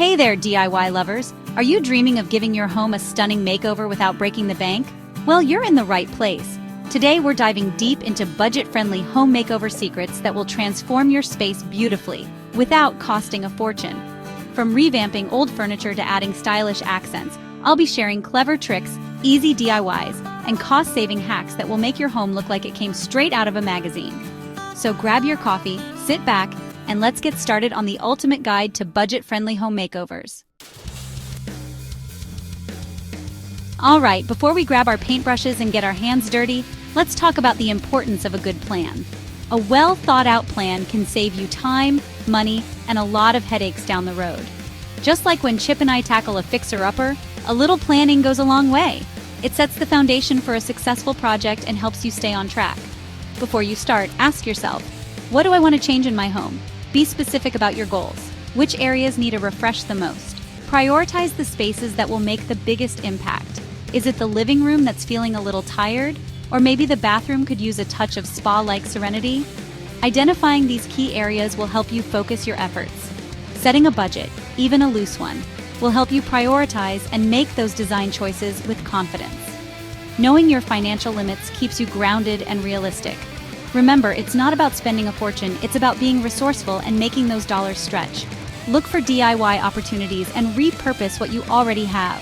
Hey there, DIY lovers! Are you dreaming of giving your home a stunning makeover without breaking the bank? Well, you're in the right place. Today, we're diving deep into budget-friendly home makeover secrets that will transform your space beautifully, without costing a fortune. From revamping old furniture to adding stylish accents, I'll be sharing clever tricks, easy DIYs, and cost-saving hacks that will make your home look like it came straight out of a magazine. So grab your coffee, sit back, and let's get started on the ultimate guide to budget-friendly home makeovers. Alright, before we grab our paintbrushes and get our hands dirty, let's talk about the importance of a good plan. A well-thought-out plan can save you time, money, and a lot of headaches down the road. Just like when Chip and I tackle a fixer-upper, a little planning goes a long way. It sets the foundation for a successful project and helps you stay on track. Before you start, ask yourself, what do I want to change in my home? Be specific about your goals. Which areas need a refresh the most? Prioritize the spaces that will make the biggest impact. Is it the living room that's feeling a little tired? Or maybe the bathroom could use a touch of spa-like serenity? Identifying these key areas will help you focus your efforts. Setting a budget, even a loose one, will help you prioritize and make those design choices with confidence. Knowing your financial limits keeps you grounded and realistic. Remember, it's not about spending a fortune, it's about being resourceful and making those dollars stretch. Look for DIY opportunities and repurpose what you already have.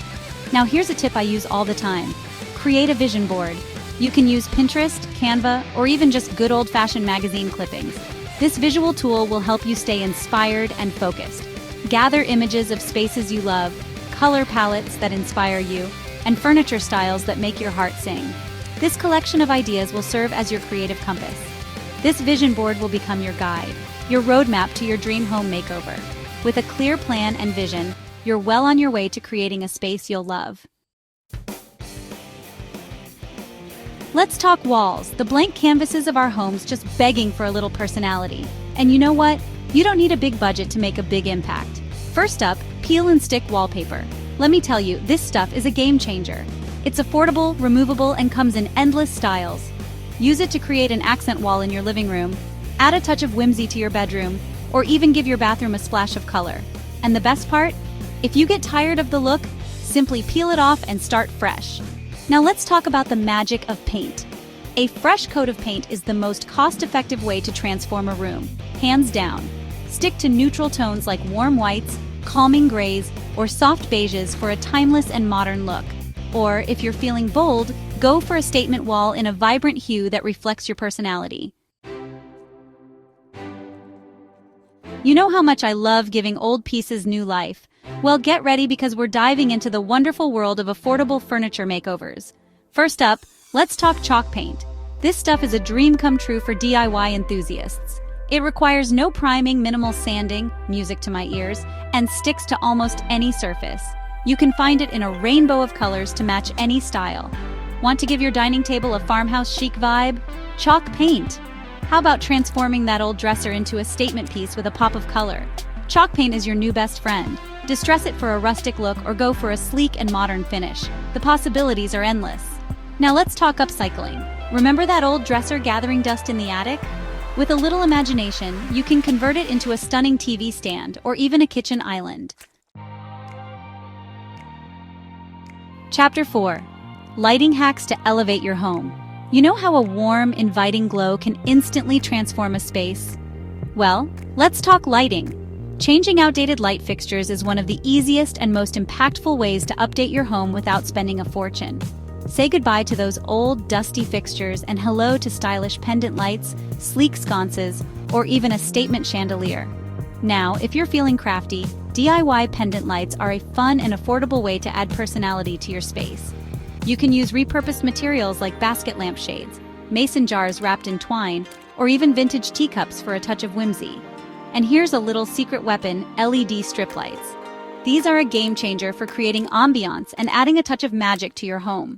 Now here's a tip I use all the time. Create a vision board. You can use Pinterest, Canva, or even just good old-fashioned magazine clippings. This visual tool will help you stay inspired and focused. Gather images of spaces you love, color palettes that inspire you, and furniture styles that make your heart sing. This collection of ideas will serve as your creative compass. This vision board will become your guide, your roadmap to your dream home makeover. With a clear plan and vision, you're well on your way to creating a space you'll love. Let's talk walls, the blank canvases of our homes just begging for a little personality. And you know what? You don't need a big budget to make a big impact. First up, peel and stick wallpaper. Let me tell you, this stuff is a game changer. It's affordable, removable, and comes in endless styles. Use it to create an accent wall in your living room, add a touch of whimsy to your bedroom, or even give your bathroom a splash of color. And the best part? If you get tired of the look, simply peel it off and start fresh. Now let's talk about the magic of paint. A fresh coat of paint is the most cost-effective way to transform a room, hands down. Stick to neutral tones like warm whites, calming grays, or soft beiges for a timeless and modern look. Or, if you're feeling bold, go for a statement wall in a vibrant hue that reflects your personality. You know how much I love giving old pieces new life? Well, get ready because we're diving into the wonderful world of affordable furniture makeovers. First up, let's talk chalk paint. This stuff is a dream come true for DIY enthusiasts. It requires no priming, minimal sanding, music to my ears, and sticks to almost any surface. You can find it in a rainbow of colors to match any style. Want to give your dining table a farmhouse chic vibe? Chalk paint. How about transforming that old dresser into a statement piece with a pop of color? Chalk paint is your new best friend. Distress it for a rustic look or go for a sleek and modern finish. The possibilities are endless. Now let's talk upcycling. Remember that old dresser gathering dust in the attic? With a little imagination, you can convert it into a stunning TV stand or even a kitchen island. Chapter 4. Lighting hacks to elevate your home. You know how a warm, inviting glow can instantly transform a space? Well, let's talk lighting. Changing outdated light fixtures is one of the easiest and most impactful ways to update your home without spending a fortune. Say goodbye to those old, dusty fixtures and hello to stylish pendant lights, sleek sconces, or even a statement chandelier. Now, if you're feeling crafty, DIY pendant lights are a fun and affordable way to add personality to your space. You can use repurposed materials like basket lamp shades, mason jars wrapped in twine, or even vintage teacups for a touch of whimsy. And here's a little secret weapon, LED strip lights. These are a game changer for creating ambiance and adding a touch of magic to your home.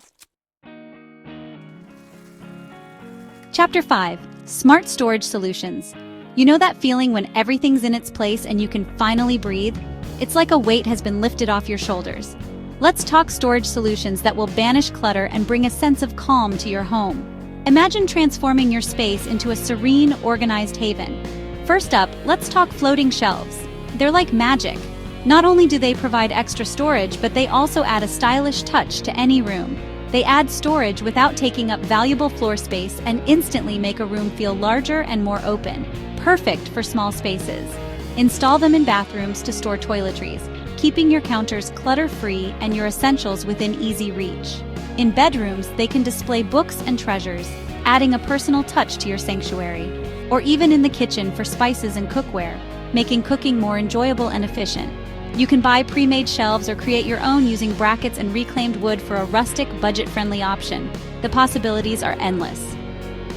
Chapter 5. Smart Storage Solutions. You know that feeling when everything's in its place and you can finally breathe? It's like a weight has been lifted off your shoulders. Let's talk storage solutions that will banish clutter and bring a sense of calm to your home. Imagine transforming your space into a serene, organized haven. First up, let's talk floating shelves. They're like magic. Not only do they provide extra storage, but they also add a stylish touch to any room. They add storage without taking up valuable floor space and instantly make a room feel larger and more open, perfect for small spaces. Install them in bathrooms to store toiletries, keeping your counters clutter-free and your essentials within easy reach. In bedrooms, they can display books and treasures, adding a personal touch to your sanctuary. Or even in the kitchen for spices and cookware, making cooking more enjoyable and efficient. You can buy pre-made shelves or create your own using brackets and reclaimed wood for a rustic, budget-friendly option. The possibilities are endless.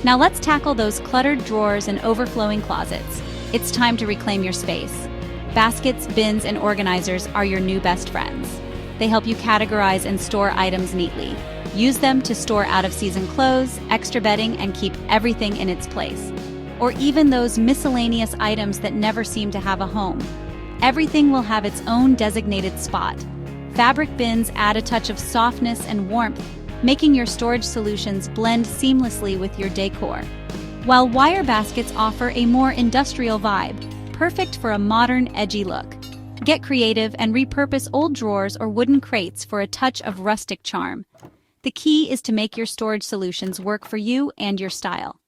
Now let's tackle those cluttered drawers and overflowing closets. It's time to reclaim your space. Baskets, bins, and organizers are your new best friends. They help you categorize and store items neatly. Use them to store out-of-season clothes, extra bedding, and keep everything in its place. Or even those miscellaneous items that never seem to have a home. Everything will have its own designated spot. Fabric bins add a touch of softness and warmth, making your storage solutions blend seamlessly with your decor. While wire baskets offer a more industrial vibe, perfect for a modern, edgy look. Get creative and repurpose old drawers or wooden crates for a touch of rustic charm. The key is to make your storage solutions work for you and your style.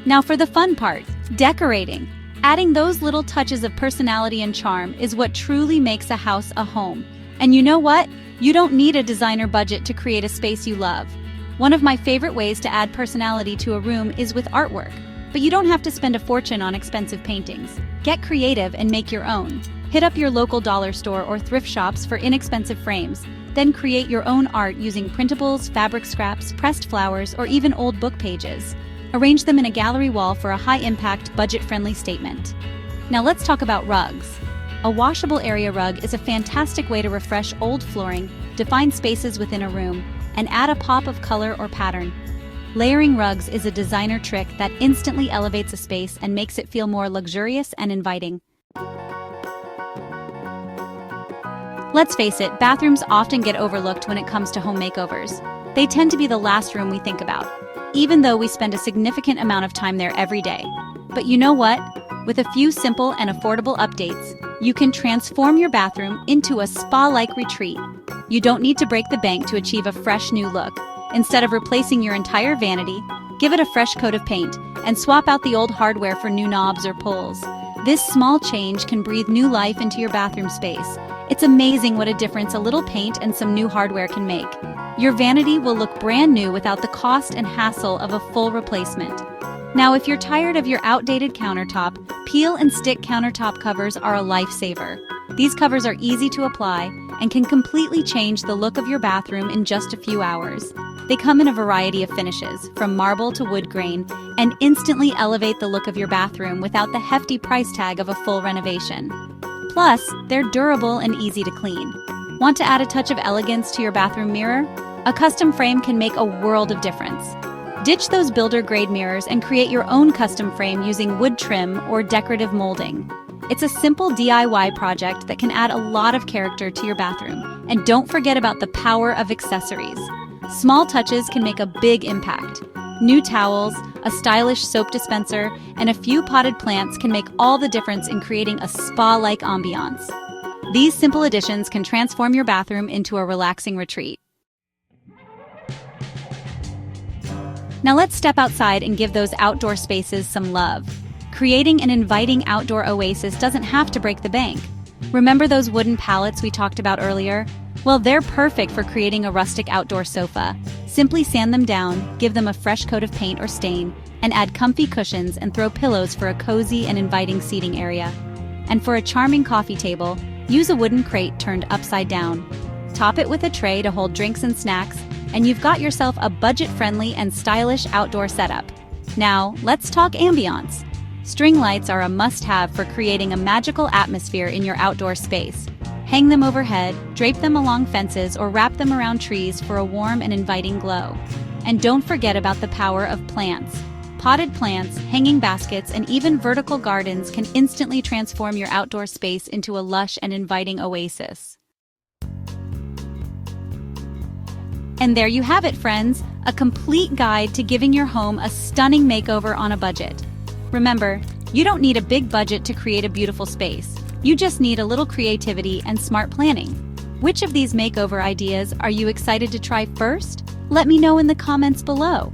Now for the fun part, decorating. Adding those little touches of personality and charm is what truly makes a house a home. And you know what? You don't need a designer budget to create a space you love. One of my favorite ways to add personality to a room is with artwork. But you don't have to spend a fortune on expensive paintings. Get creative and make your own. Hit up your local dollar store or thrift shops for inexpensive frames. Then create your own art using printables, fabric scraps, pressed flowers, or even old book pages. Arrange them in a gallery wall for a high-impact, budget-friendly statement. Now let's talk about rugs. A washable area rug is a fantastic way to refresh old flooring, define spaces within a room, and add a pop of color or pattern. Layering rugs is a designer trick that instantly elevates a space and makes it feel more luxurious and inviting. Let's face it, bathrooms often get overlooked when it comes to home makeovers. They tend to be the last room we think about, even though we spend a significant amount of time there every day. But you know what? With a few simple and affordable updates, you can transform your bathroom into a spa-like retreat. You don't need to break the bank to achieve a fresh new look. Instead of replacing your entire vanity, give it a fresh coat of paint and swap out the old hardware for new knobs or pulls. This small change can breathe new life into your bathroom space. It's amazing what a difference a little paint and some new hardware can make. Your vanity will look brand new without the cost and hassle of a full replacement. Now, if you're tired of your outdated countertop, peel and stick countertop covers are a lifesaver. These covers are easy to apply and can completely change the look of your bathroom in just a few hours. They come in a variety of finishes, from marble to wood grain, and instantly elevate the look of your bathroom without the hefty price tag of a full renovation. Plus, they're durable and easy to clean. Want to add a touch of elegance to your bathroom mirror? A custom frame can make a world of difference. Ditch those builder-grade mirrors and create your own custom frame using wood trim or decorative molding. It's a simple DIY project that can add a lot of character to your bathroom. And don't forget about the power of accessories. Small touches can make a big impact. New towels, a stylish soap dispenser, and a few potted plants can make all the difference in creating a spa-like ambiance. These simple additions can transform your bathroom into a relaxing retreat. Now let's step outside and give those outdoor spaces some love. Creating an inviting outdoor oasis doesn't have to break the bank. Remember those wooden pallets we talked about earlier? Well, they're perfect for creating a rustic outdoor sofa. Simply sand them down, give them a fresh coat of paint or stain, and add comfy cushions and throw pillows for a cozy and inviting seating area. And for a charming coffee table, use a wooden crate turned upside down. Top it with a tray to hold drinks and snacks, and you've got yourself a budget-friendly and stylish outdoor setup. Now, let's talk ambiance. String lights are a must-have for creating a magical atmosphere in your outdoor space. Hang them overhead, drape them along fences, or wrap them around trees for a warm and inviting glow. And don't forget about the power of plants. Potted plants, hanging baskets, and even vertical gardens can instantly transform your outdoor space into a lush and inviting oasis. And there you have it, friends, a complete guide to giving your home a stunning makeover on a budget. Remember, You don't need a big budget to create a beautiful space. You just need a little creativity and smart planning. Which of these makeover ideas are you excited to try first? Let me know in the comments below.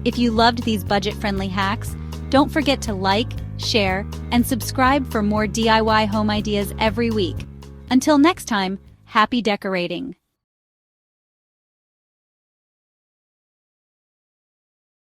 If you loved these budget-friendly hacks, don't forget to like, share, and subscribe for more DIY home ideas every week. Until next time, happy decorating!